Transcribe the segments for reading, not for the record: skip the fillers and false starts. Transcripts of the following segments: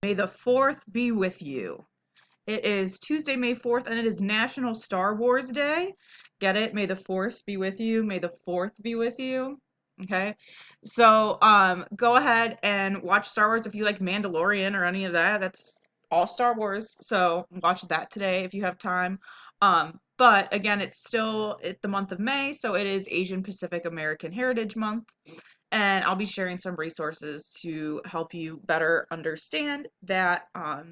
May the 4th be with you. It is Tuesday, May 4th, and it is National Star Wars Day. Get it? May the Force be with you. May the 4th be with you. Okay? So, go ahead and watch Star Wars if you like Mandalorian or any of that. That's all Star Wars. So, watch that today if you have time. But again, it's the month of May, so it is Asian Pacific American Heritage Month. And I'll be sharing some resources to help you better understand that or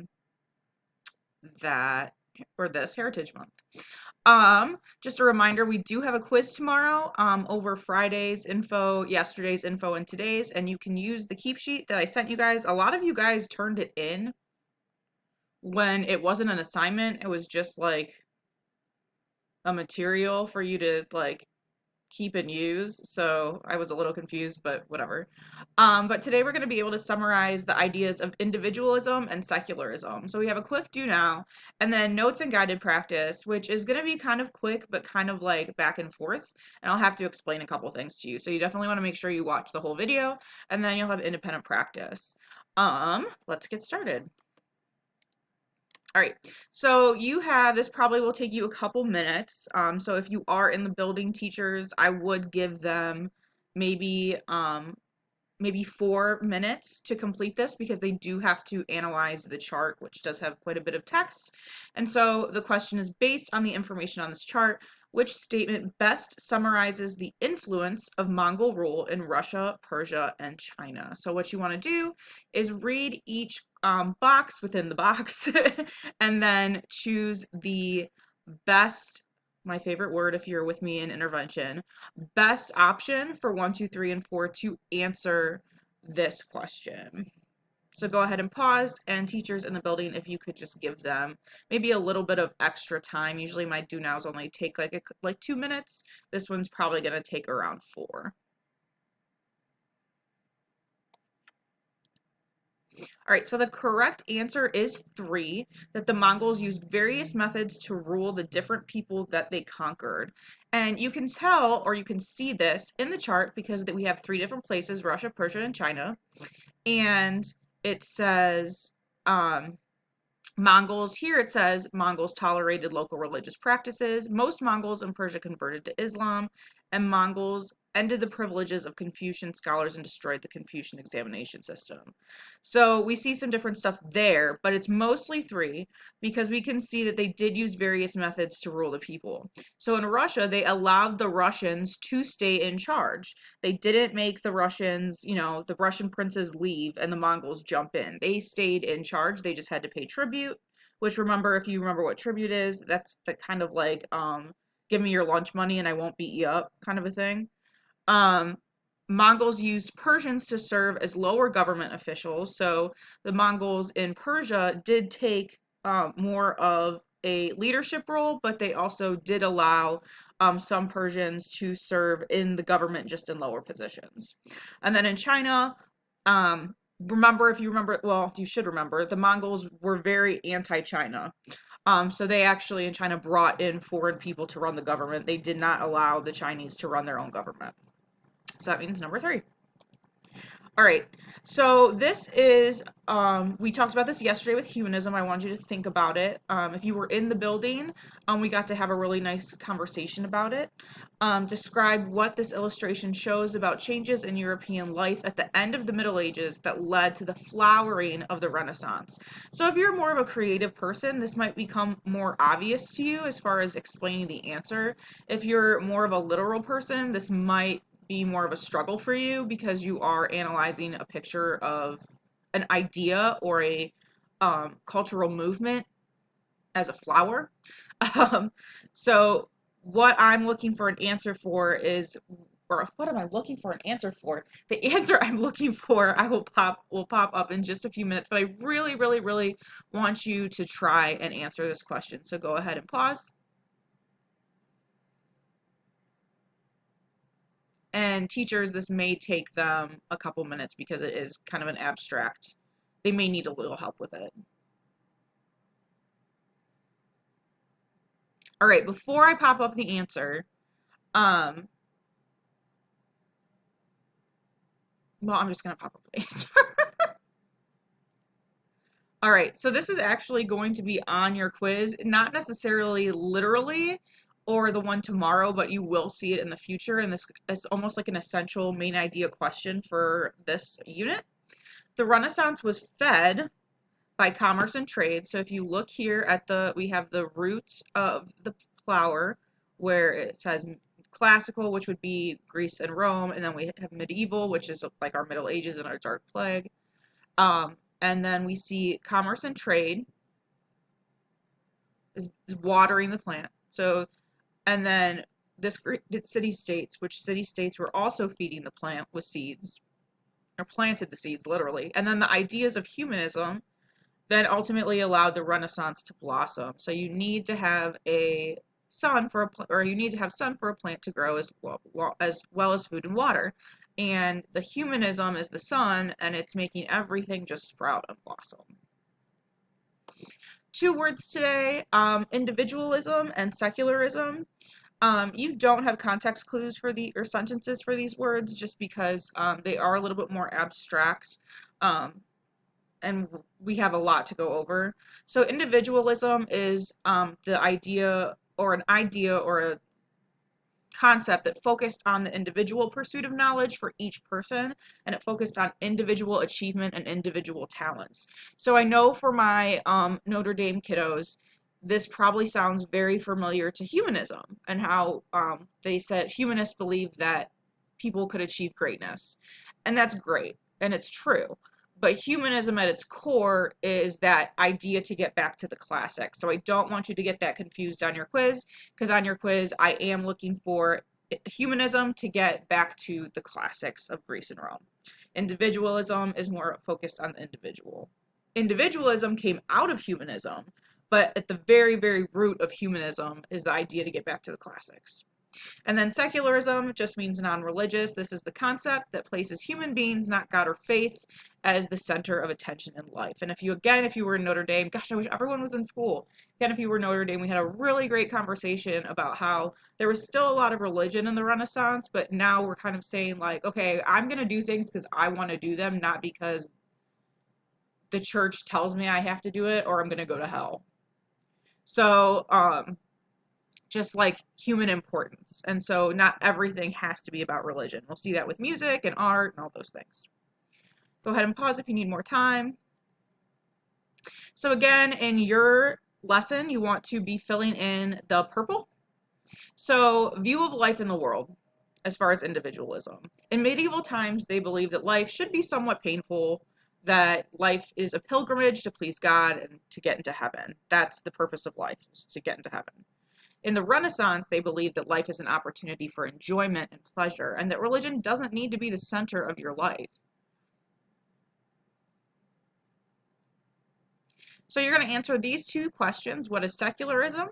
this Heritage Month. Just a reminder, we do have a quiz tomorrow over Friday's info, yesterday's info, and today's, and you can use the keep sheet that I sent you guys. A lot of you guys turned it in when it wasn't an assignment. It was just like a material for you to like keep and use, so I was a little confused, but whatever. But today we're going to be able to summarize the ideas of individualism and secularism. So we have a quick do now, and then notes and guided practice, which is going to be kind of quick, but kind of like back and forth, and I'll have to explain a couple things to you. So you definitely want to make sure you watch the whole video, and then you'll have independent practice. Let's get started. All right, so this probably will take you a couple minutes. So if you are in the building, teachers, I would give them maybe maybe 4 minutes to complete this because they do have to analyze the chart, which does have quite a bit of text. And so the question is based on the information on this chart, which statement best summarizes the influence of Mongol rule in Russia, Persia, and China? So what you want to do is read each box within the box and then choose the best, my favorite word if you're with me in intervention, best option for 1, 2, 3, and 4 to answer this question. So go ahead and pause, and teachers in the building, if you could just give them maybe a little bit of extra time. Usually my do nows only take like 2 minutes. This one's probably going to take around 4. All right, so the correct answer is 3, that the Mongols used various methods to rule the different people that they conquered. And you can tell, or you can see this in the chart because we have 3 different places, Russia, Persia, and China. And it says, here it says Mongols tolerated local religious practices. Most Mongols in Persia converted to Islam, and Mongols ended the privileges of Confucian scholars and destroyed the Confucian examination system. So we see some different stuff there, but it's mostly 3 because we can see that they did use various methods to rule the people. So in Russia, they allowed the Russians to stay in charge. They didn't make the Russians, the Russian princes leave and the Mongols jump in. They stayed in charge. They just had to pay tribute, which if you remember what tribute is, that's the kind of like, give me your lunch money and I won't beat you up kind of a thing. Mongols used Persians to serve as lower government officials. So the Mongols in Persia did take more of a leadership role, but they also did allow some Persians to serve in the government just in lower positions. And then in China, you should remember, the Mongols were very anti-China. So they actually in China brought in foreign people to run the government. They did not allow the Chinese to run their own government. So that means number 3. All right. So this is, we talked about this yesterday with humanism. I want you to think about it. If you were in the building, we got to have a really nice conversation about it. Describe what this illustration shows about changes in European life at the end of the Middle Ages that led to the flowering of the Renaissance. So if you're more of a creative person, this might become more obvious to you as far as explaining the answer. If you're more of a literal person, this might be more of a struggle for you because you are analyzing a picture of an idea or a cultural movement as a flower. So what I'm looking for an answer for is, or what am I looking for an answer for? The answer I'm looking for, will pop up in just a few minutes, but I really, really, really want you to try and answer this question. So go ahead and pause. And teachers, this may take them a couple minutes because it is kind of an abstract. They may need a little help with it. All right, before I pop up the answer, well, I'm just going to pop up the answer. All right, so this is actually going to be on your quiz, not necessarily literally or the one tomorrow, but you will see it in the future. And this is almost like an essential main idea question for this unit. The Renaissance was fed by commerce and trade. So if you look here at we have the root of the flower where it says classical, which would be Greece and Rome, and then we have medieval, which is like our Middle Ages and our Dark Plague. And then we see commerce and trade is watering the plant. So, and then this city-states, which city-states were also feeding the plant with seeds, or planted the seeds literally. And then the ideas of humanism then ultimately allowed the Renaissance to blossom. So you need to have a sun for or you need to have sun for a plant to grow as well as food and water. And the humanism is the sun, and it's making everything just sprout and blossom. Two words today, individualism and secularism. You don't have context clues for or sentences for these words just because they are a little bit more abstract. And we have a lot to go over. So individualism is the idea or a concept that focused on the individual pursuit of knowledge for each person, and it focused on individual achievement and individual talents. So I know for my Notre Dame kiddos, this probably sounds very familiar to humanism and how they said humanists believe that people could achieve greatness. And that's great, and it's true. But humanism at its core is that idea to get back to the classics. So I don't want you to get that confused on your quiz, because on your quiz, I am looking for humanism to get back to the classics of Greece and Rome. Individualism is more focused on the individual. Individualism came out of humanism, but at the very, very root of humanism is the idea to get back to the classics. And then secularism just means non-religious. This is the concept that places human beings, not God or faith, as the center of attention in life. And if you were in Notre Dame, gosh, I wish everyone was in school. Again, if you were Notre Dame, we had a really great conversation about how there was still a lot of religion in the Renaissance, but now we're kind of saying like, okay, I'm going to do things because I want to do them, not because the church tells me I have to do it or I'm going to go to hell. So, just like human importance. And so not everything has to be about religion. We'll see that with music and art and all those things. Go ahead and pause if you need more time. So again, in your lesson, you want to be filling in the purple. So view of life in the world as far as individualism. In medieval times, they believed that life should be somewhat painful, that life is a pilgrimage to please God and to get into heaven. That's the purpose of life, is to get into heaven. In the Renaissance, they believed that life is an opportunity for enjoyment and pleasure, and that religion doesn't need to be the center of your life. So you're going to answer these two questions. What is secularism?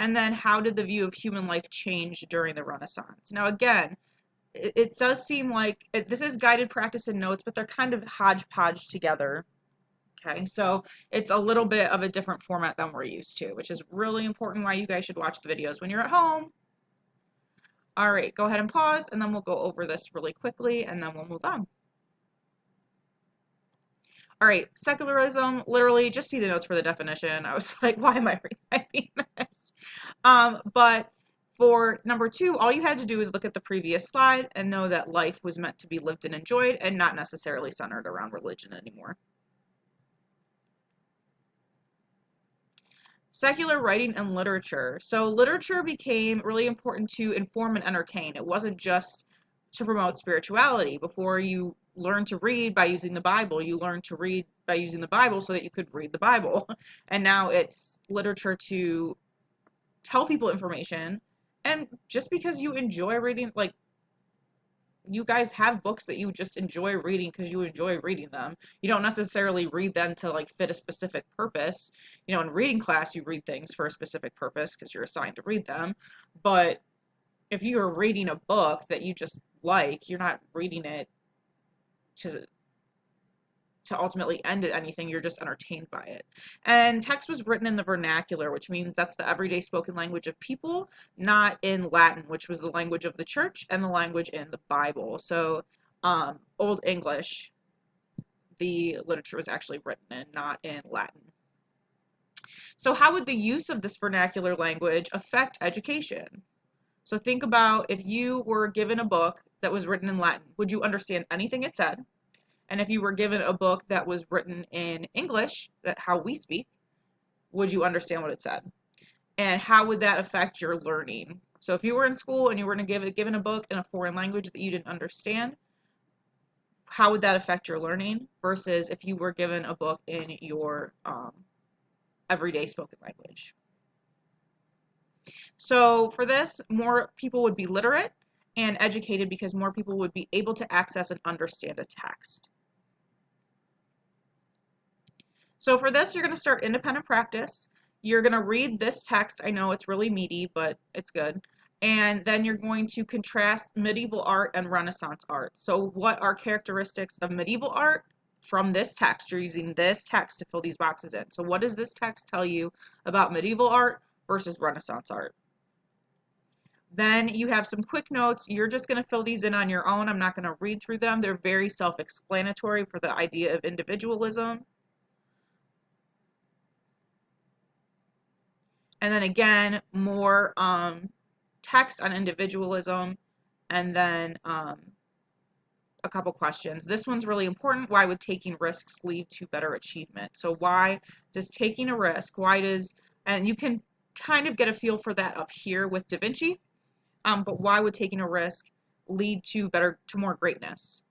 And then how did the view of human life change during the Renaissance? Now again, it does seem like this is guided practice and notes, but they're kind of hodgepodge together. Okay, so it's a little bit of a different format than we're used to, which is really important why you guys should watch the videos when you're at home. All right, go ahead and pause, and then we'll go over this really quickly, and then we'll move on. All right, secularism, literally, just see the notes for the definition. I was like, why am I retyping this? But for number 2, all you had to do is look at the previous slide and know that life was meant to be lived and enjoyed and not necessarily centered around religion anymore. Secular writing and literature. So literature became really important to inform and entertain. It wasn't just to promote spirituality. Before you learned to read by using the Bible, you learned to read by using the Bible so that you could read the Bible. And now it's literature to tell people information. And just because you enjoy reading, like, you guys have books that you just enjoy reading because you enjoy reading them. You don't necessarily read them to like fit a specific purpose. You know, in reading class, you read things for a specific purpose because you're assigned to read them. But if you're reading a book that you just like, you're not reading it to ultimately end at anything, you're just entertained by it. And text was written in the vernacular, which means that's the everyday spoken language of people, not in Latin, which was the language of the church and the language in the Bible. So Old English, the literature was actually written in, not in Latin. So how would the use of this vernacular language affect education? So think about if you were given a book that was written in Latin, would you understand anything it said? And if you were given a book that was written in English, that how we speak, would you understand what it said? And how would that affect your learning? So if you were in school and you were given a book in a foreign language that you didn't understand, how would that affect your learning versus if you were given a book in your everyday spoken language? So for this, more people would be literate and educated because more people would be able to access and understand a text. So for this, you're going to start independent practice. You're going to read this text. I know it's really meaty, but it's good. And then you're going to contrast medieval art and Renaissance art. So what are characteristics of medieval art from this text? You're using this text to fill these boxes in. So what does this text tell you about medieval art versus Renaissance art? Then you have some quick notes. You're just going to fill these in on your own. I'm not going to read through them. They're very self-explanatory for the idea of individualism. And then again, more text on individualism, and then a couple questions. This one's really important. Why would taking risks lead to better achievement? So why does taking a risk, and you can kind of get a feel for that up here with Da Vinci, but why would taking a risk lead to more greatness?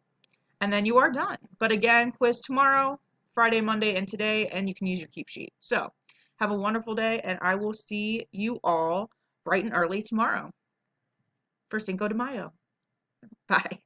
And then you are done. But again, quiz tomorrow, Friday, Monday, and today, and you can use your keep sheet. So have a wonderful day, and I will see you all bright and early tomorrow for Cinco de Mayo. Bye.